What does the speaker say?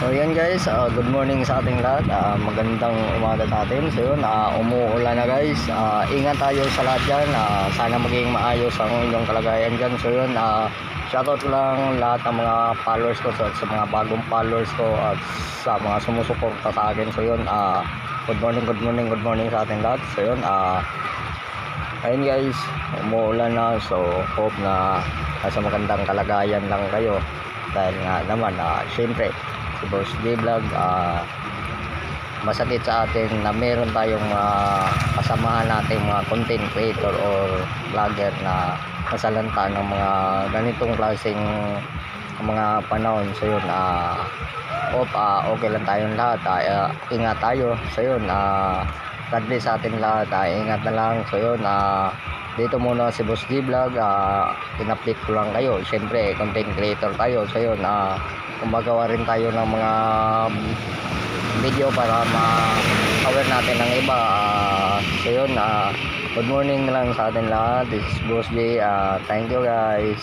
So yan guys, good morning sa ating lahat. Magandang umaga sa atin. So yun, umuulan na guys. Ingat tayo sa lahat dyan. Sana maging maayos ang inyong kalagayan dyan. So yun, shoutout ko lang lahat ng mga followers ko, sa mga bagong followers ko at sa mga sumusuporta sa akin. So yun, good morning sa ating lahat. So yun, ayun guys, umuulan na. So hope na nasa magandang kalagayan lang kayo. Dahil nga naman, syempre si Boss J Vlog, masakit sa atin na meron tayong kasamahan natin mga content creator or vlogger na nasalanta ng mga ganitong klaseng mga panahon. So yun, okay lang tayong lahat, ingat tayo. So yun, God bless sa atin lahat, ingat na lang. So yun, dito muna si Boss J Vlog, in-update ko lang kayo. Siyempre content creator tayo. So yun, gumagawa rin tayo ng mga video para ma-aware natin ng iba. So yun, good morning na lang sa atin lahat. This is Boss J. Thank you guys.